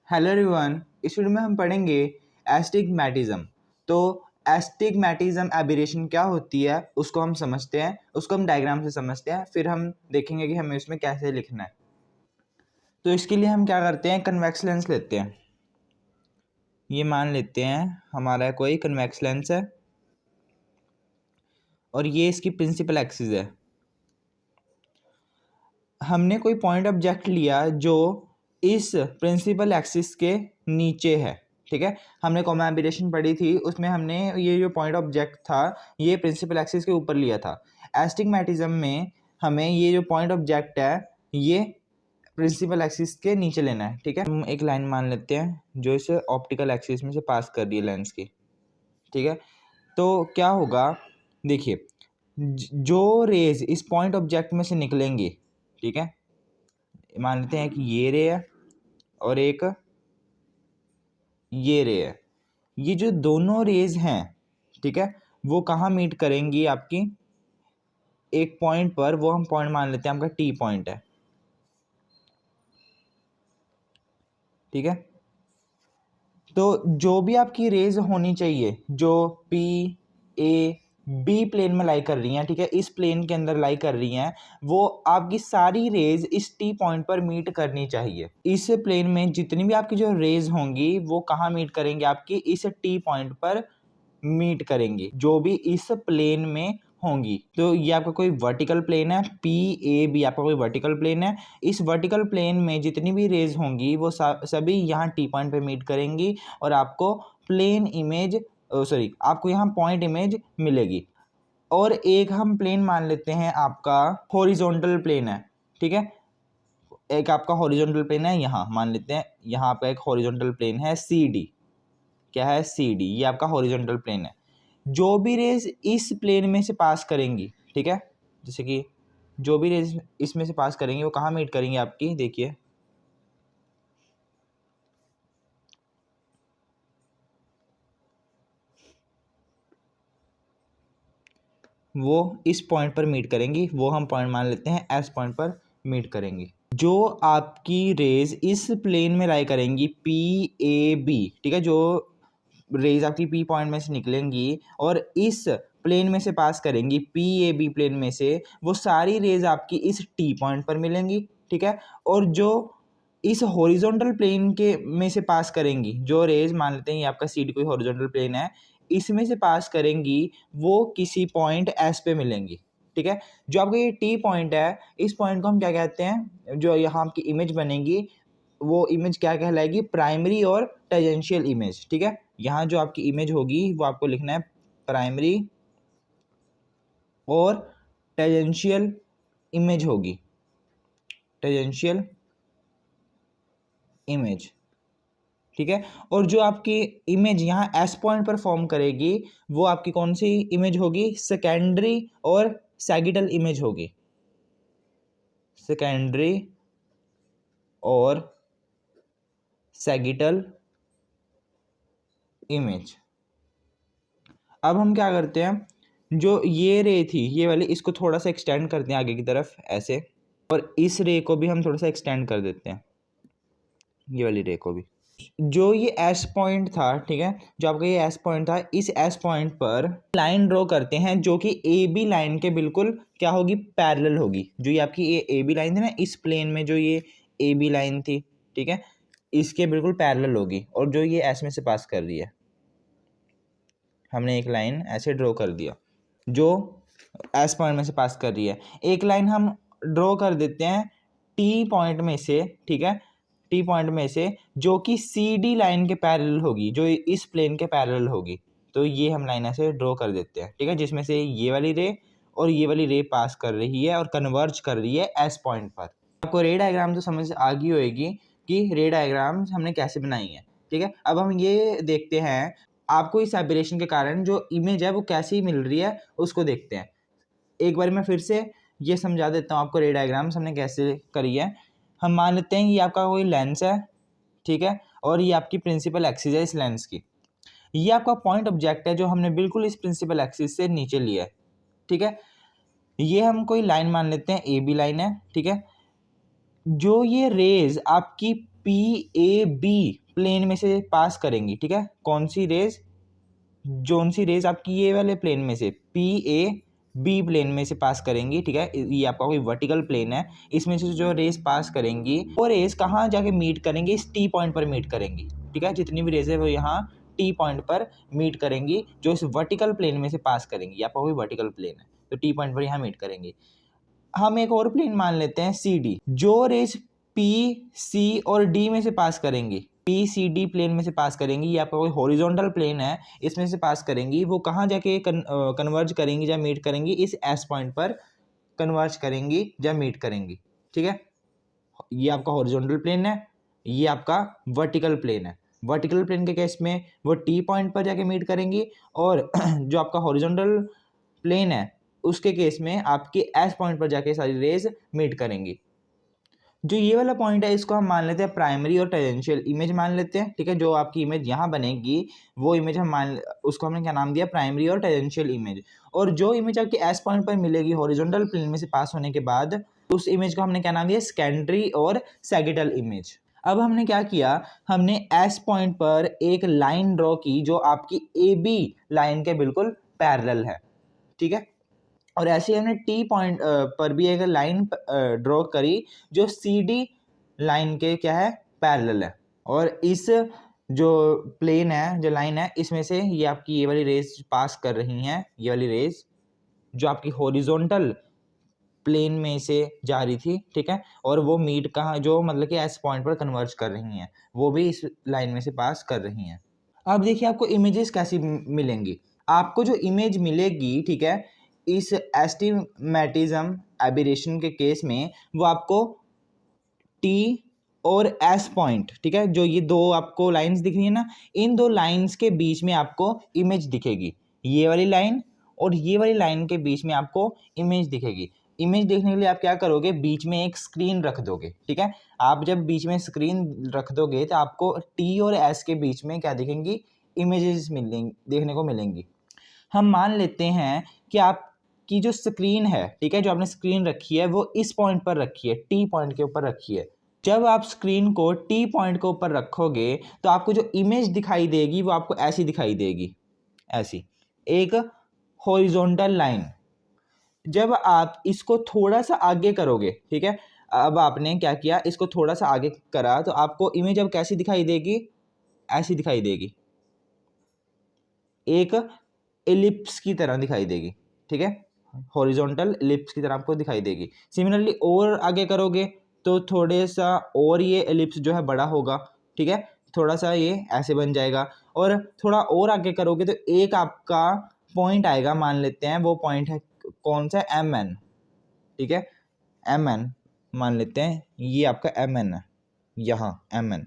Hello everyone, इस video में हम पढ़ेंगे एस्टिग्मैटिज्म। तो एस्टिग्मैटिज्म एबेरेशन क्या होती है उसको हम समझते हैं, उसको हम डायग्राम से समझते हैं, फिर हम देखेंगे कि हमें इसमें कैसे लिखना है। तो इसके लिए हम क्या करते हैं, कन्वेक्स लेंस लेते हैं। ये मान लेते हैं हमारा कोई कन्वेक्स लेंस है और ये इसकी प्रिंसिपल एक्सिस है। हमने कोई पॉइंट ऑब्जेक्ट लिया जो इस प्रिंसिपल एक्सिस के नीचे है, ठीक है। हमने कॉमा एबेरेशन पढ़ी थी, उसमें हमने ये जो पॉइंट ऑब्जेक्ट था ये प्रिंसिपल एक्सिस के ऊपर लिया था। एस्टिग्मैटिज्म में हमें ये जो पॉइंट ऑब्जेक्ट है ये प्रिंसिपल एक्सिस के नीचे लेना है, ठीक है। हम एक लाइन मान लेते हैं जो इस ऑप्टिकल एक्सिस में से पास कर रही है लेंस की, ठीक है। तो क्या होगा, देखिए जो रेज इस पॉइंट ऑब्जेक्ट में से निकलेंगी, ठीक है, मान लेते हैं कि ये रे है और एक ये रे है। ये जो दोनों रेज हैं, ठीक है, वो कहाँ मीट करेंगी आपकी एक पॉइंट पर, वो हम पॉइंट मान लेते हैं आपका टी पॉइंट है, ठीक है। तो जो भी आपकी रेज होनी चाहिए जो पी ए बी प्लेन में लाई कर रही हैं, ठीक है, इस प्लेन के अंदर लाई कर रही हैं, वो आपकी सारी रेज इस टी पॉइंट पर मीट करनी चाहिए। इस प्लेन में जितनी भी आपकी जो रेज होंगी वो कहाँ मीट करेंगे, आपकी इस टी पॉइंट पर मीट करेंगी, जो भी इस प्लेन में होंगी। तो ये आपका कोई वर्टिकल प्लेन है, पी ए बी आपका कोई वर्टिकल प्लेन है। इस वर्टिकल प्लेन में जितनी भी रेज होंगी वो सभी यहाँ टी पॉइंट पे मीट करेंगी और आपको प्लेन इमेज आपको यहाँ पॉइंट इमेज मिलेगी। और एक हम प्लेन मान लेते हैं आपका हॉरिजॉन्टल प्लेन है, ठीक है। एक आपका हॉरिजॉन्टल प्लेन है, यहाँ मान लेते हैं यहाँ आपका एक हॉरिजॉन्टल प्लेन है सी डी। क्या है, सी डी, ये आपका हॉरिजॉन्टल प्लेन है। जो भी रेज इस प्लेन में से पास करेंगी, ठीक है, जैसे कि जो भी रेज इसमें से पास करेंगी वो कहाँ मीट करेंगी आपकी, देखिए वो इस पॉइंट पर मीट करेंगी, वो हम पॉइंट मान लेते हैं एस पॉइंट पर मीट करेंगी। जो आपकी रेज इस प्लेन में लाई करेंगी पी ए बी, ठीक है, जो रेज आपकी पी पॉइंट में से निकलेंगी और इस प्लेन में से पास करेंगी पी ए बी प्लेन में से, वो सारी रेज आपकी इस टी पॉइंट पर मिलेंगी, ठीक है। और जो इस हॉरिजॉन्टल प्लेन के में से पास करेंगी, जो रेज मान लेते हैं ये आपका सी डी कोई हॉरिजॉन्टल प्लेन है, इसमें से पास करेंगी वो किसी पॉइंट एस पे मिलेंगी, ठीक है। जो आपका ये टी पॉइंट है, इस पॉइंट को हम क्या कहते हैं, जो यहाँ आपकी इमेज बनेगी वो इमेज क्या कहलाएगी, प्राइमरी और टेंजेंशियल इमेज, ठीक है। यहाँ जो आपकी इमेज होगी वो आपको लिखना है प्राइमरी और टेंजेंशियल इमेज होगी, टेंजेंशियल इमेज, ठीक है। और जो आपकी इमेज यहाँ एस पॉइंट पर फॉर्म करेगी वो आपकी कौन सी इमेज होगी, सेकेंडरी और सैगिटल इमेज होगी, सेकेंडरी और सैगिटल इमेज। अब हम क्या करते हैं, जो ये रे थी ये वाली, इसको थोड़ा सा एक्सटेंड करते हैं आगे की तरफ ऐसे, और इस रे को भी हम थोड़ा सा एक्सटेंड कर देते हैं, ये वाली रे को भी। जो ये एस पॉइंट था, ठीक है, जो आपका ये एस पॉइंट था, इस एस पॉइंट पर लाइन ड्रॉ करते हैं जो कि ए बी लाइन के बिल्कुल क्या होगी, पैरेलल होगी। जो ये आपकी ये ए बी लाइन थी ना, इस प्लेन में जो ये ए बी लाइन थी, ठीक है, इसके बिल्कुल पैरेलल होगी और जो ये एस में से पास कर रही है। हमने एक लाइन ऐसे ड्रॉ कर दिया जो एस पॉइंट में से पास कर रही है। एक लाइन हम ड्रॉ कर देते हैं टी पॉइंट में से, ठीक है, टी पॉइंट में से जो कि सी डी लाइन के पैरेलल होगी, जो इस प्लेन के पैरेलल होगी। तो ये हम लाइन ऐसे ड्रॉ कर देते हैं, ठीक है, जिसमें से ये वाली रे और ये वाली रे पास कर रही है और कन्वर्ज कर रही है एस पॉइंट पर। आपको रे डायग्राम तो समझ आ गई होगी कि रे डायग्राम हमने कैसे बनाई है, ठीक है। अब हम ये देखते हैं आपको इस एबरेशन के कारण जो इमेज है वो कैसी मिल रही है उसको देखते हैं। एक बार मैं फिर से ये समझा देता हूँ आपको रे डायग्राम्स हमने कैसे करी है। हम मान लेते हैं ये आपका कोई लेंस है, ठीक है, और ये आपकी प्रिंसिपल एक्सिस है इस लेंस की। ये आपका पॉइंट ऑब्जेक्ट है जो हमने बिल्कुल इस प्रिंसिपल एक्सिस से नीचे लिया है, ठीक है। ये हम कोई लाइन मान लेते हैं ए बी लाइन है, ठीक है। जो ये रेज आपकी PAB प्लेन में से पास करेंगी, ठीक है। कौन सी रेज, जोन सी रेज आपकी ये वाले प्लेन में से PAB प्लेन में से पास करेंगी, ठीक है। ये आपका कोई वर्टिकल प्लेन है, इसमें से जो रेज पास करेंगी वो रेज कहाँ जाके मीट करेंगी, इस T पॉइंट पर मीट करेंगी, ठीक है। जितनी भी रेज है वो यहाँ T पॉइंट पर मीट करेंगी, जो इस वर्टिकल प्लेन में से पास करेंगी। आपका कोई वर्टिकल प्लेन है तो T पॉइंट पर यहाँ मीट करेंगी। हम एक और प्लेन मान लेते हैं CD, जो रेज PC और D में से पास करेंगी, PCD प्लेन में से पास करेंगी, ये आपका कोई हॉरिजॉन्टल प्लेन है, इसमें से पास करेंगी, वो कहाँ जाके कन्वर्ज करेंगी या मीट करेंगी, इस S पॉइंट पर कन्वर्ज करेंगी या मीट करेंगी, ठीक है। ये आपका हॉरिजॉन्टल प्लेन है, ये आपका वर्टिकल प्लेन है। वर्टिकल प्लेन के केस में वो T पॉइंट पर जाके मीट करेंगी, और जो आपका हॉरिजॉन्टल प्लेन है उसके केस में आपकी S पॉइंट पर जाके सारी रेज मीट करेंगी। जो ये वाला पॉइंट है इसको हम मान लेते हैं प्राइमरी और टेंजेंशियल इमेज मान लेते हैं, ठीक है। जो आपकी इमेज यहाँ बनेगी वो इमेज हम उसको हमने क्या नाम दिया, प्राइमरी और टेंजेंशियल इमेज। और जो इमेज आपकी S पॉइंट पर मिलेगी हॉरिजॉन्टल प्लेन में से पास होने के बाद, उस इमेज को हमने क्या नाम दिया, सेकेंडरी और सैगिटल इमेज। अब हमने क्या किया, हमने S पॉइंट पर एक लाइन ड्रॉ की जो आपकी AB लाइन के बिल्कुल पैरेलल है, ठीक है। और ऐसे ही हमने T पॉइंट पर भी एक लाइन ड्रॉ करी जो CD लाइन के क्या है, पैरेलल है। और इस जो प्लेन है, जो लाइन है, इसमें से ये आपकी ये वाली रेज पास कर रही हैं, ये वाली रेज जो आपकी हॉरिजॉन्टल प्लेन में से जा रही थी, ठीक है। और वो मीट कहाँ, जो मतलब कि S पॉइंट पर कन्वर्ज कर रही हैं, वो भी इस लाइन में से पास कर रही हैं। अब देखिए आपको इमेजेस कैसी मिलेंगी। आपको जो इमेज मिलेगी, ठीक है, इस एस्टिमेटिज्म एबिरेशन के केस में वो आपको T और S पॉइंट, ठीक है, जो ये दो आपको लाइंस दिख रही है ना, इन दो लाइंस के बीच में आपको इमेज दिखेगी। ये वाली लाइन और ये वाली लाइन के बीच में आपको इमेज दिखेगी। इमेज देखने के लिए आप क्या करोगे, बीच में एक स्क्रीन रख दोगे, ठीक है। आप जब बीच में स्क्रीन रख दोगे तो आपको T और S के बीच में क्या दिखेंगी, इमेजेस मिलेंगी, देखने को मिलेंगी। हम मान लेते हैं कि आपकी जो स्क्रीन है, ठीक है, जो आपने स्क्रीन रखी है वो इस पॉइंट पर रखी है, T पॉइंट के ऊपर रखी है। जब आप स्क्रीन को T पॉइंट के ऊपर रखोगे तो आपको जो इमेज दिखाई देगी वो आपको ऐसी दिखाई देगी, ऐसी एक हॉरिजॉन्टल लाइन। जब आप इसको थोड़ा सा आगे करोगे, ठीक है, अब आपने क्या किया, इसको थोड़ा सा आगे करा तो आपको इमेज अब कैसी दिखाई देगी, ऐसी दिखाई देगी, एक एलिप्स की तरह दिखाई देगी, ठीक है, हॉरिजॉन्टल एलिप्स की तरह आपको दिखाई देगी। सिमिलरली और आगे करोगे तो थोड़े सा और ये एलिप्स जो है बड़ा होगा, ठीक है, थोड़ा सा ये ऐसे बन जाएगा। और थोड़ा और आगे करोगे तो एक आपका पॉइंट आएगा, मान लेते हैं वो पॉइंट है कौन सा, MN, ठीक है, MN मान लेते हैं, ये आपका MN है, यहाँ MN।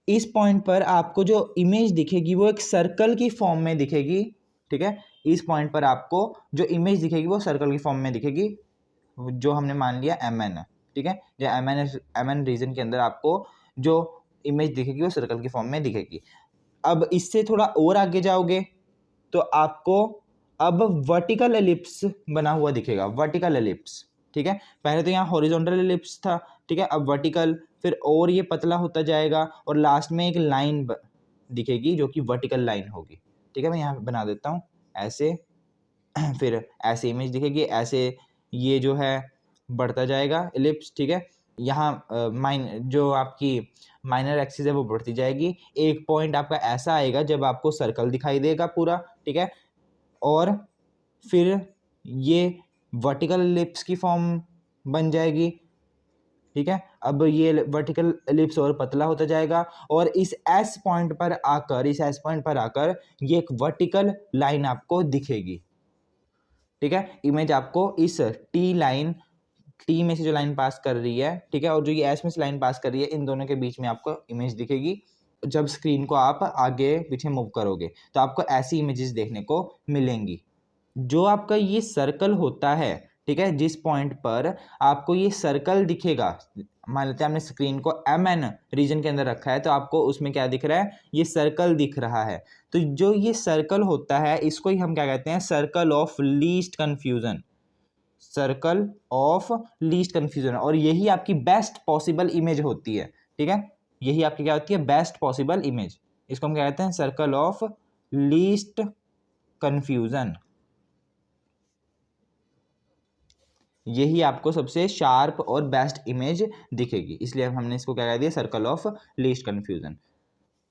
इस पॉइंट पर आपको जो इमेज दिखेगी वो एक सर्कल की फॉर्म में दिखेगी, ठीक है। इस पॉइंट पर आपको जो इमेज दिखेगी वो सर्कल की फॉर्म में दिखेगी, जो हमने मान लिया MN है, ठीक है। जो MN रीजन के अंदर आपको जो इमेज दिखेगी वो सर्कल की फॉर्म में दिखेगी। अब इससे थोड़ा और आगे जाओगे तो आपको अब वर्टिकल एलिप्स बना हुआ दिखेगा, वर्टिकल एलिप्स, ठीक है। पहले तो यहाँ हॉरिजॉन्टल एलिप्स था, ठीक है, अब वर्टिकल, फिर और ये पतला होता जाएगा और लास्ट में एक लाइन दिखेगी जो कि वर्टिकल लाइन होगी, ठीक है। मैं यहाँ बना देता हूँ ऐसे, फिर ऐसे इमेज दिखेगी, ऐसे ये जो है बढ़ता जाएगा एलिप्स, ठीक है। यहाँ जो आपकी माइनर एक्सिस है वो बढ़ती जाएगी। एक पॉइंट आपका ऐसा आएगा जब आपको सर्कल दिखाई देगा पूरा, ठीक है, और फिर ये वर्टिकल एलिप्स की फॉर्म बन जाएगी, ठीक है। अब ये वर्टिकल एलिप्स और पतला होता जाएगा और इस S पॉइंट पर आकर ये एक वर्टिकल लाइन आपको दिखेगी, ठीक है। इमेज आपको इस T में से जो लाइन पास कर रही है, ठीक है, और जो ये S में से लाइन पास कर रही है, इन दोनों के बीच में आपको इमेज दिखेगी। जब स्क्रीन को आप आगे पीछे मूव करोगे तो आपको ऐसी इमेजेस देखने को मिलेंगी। जो आपका ये सर्कल होता है, ठीक है, जिस पॉइंट पर आपको ये सर्कल दिखेगा, मान लेते हैं हमने स्क्रीन को MN रीजन के अंदर रखा है तो आपको उसमें क्या दिख रहा है, ये सर्कल दिख रहा है। तो जो ये सर्कल होता है इसको ही हम क्या कहते हैं, circle of least confusion, circle of least confusion, और यही आपकी बेस्ट पॉसिबल इमेज होती है, ठीक है, यही आपकी क्या होती है, बेस्ट पॉसिबल इमेज। इसको हम क्या कहते हैं, सर्कल ऑफ लीस्ट कन्फ्यूजन। यही आपको सबसे शार्प और बेस्ट इमेज दिखेगी, इसलिए हमने इसको क्या कह दिया, सर्कल ऑफ लीस्ट कन्फ्यूजन,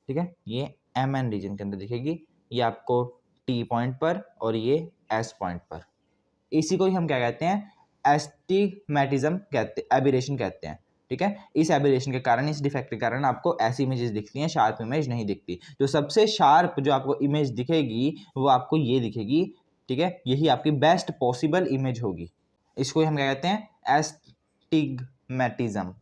ठीक है। ये MN रीजन के अंदर दिखेगी, ये आपको T पॉइंट पर और ये S पॉइंट पर। इसी को ही हम क्या कहते हैं, एस्टिग्मेटिज्म कहते हैं, एबिरेशन कहते हैं, ठीक है। इस एबिरेशन के कारण, इस डिफेक्ट के कारण आपको ऐसी इमेजेस दिखती हैं, शार्प इमेज नहीं दिखती। जो सबसे शार्प जो आपको इमेज दिखेगी वो आपको ये दिखेगी, ठीक है, यही आपकी बेस्ट पॉसिबल इमेज होगी। इसको हम क्या कहते हैं, एस्टिग्मेटिज्म।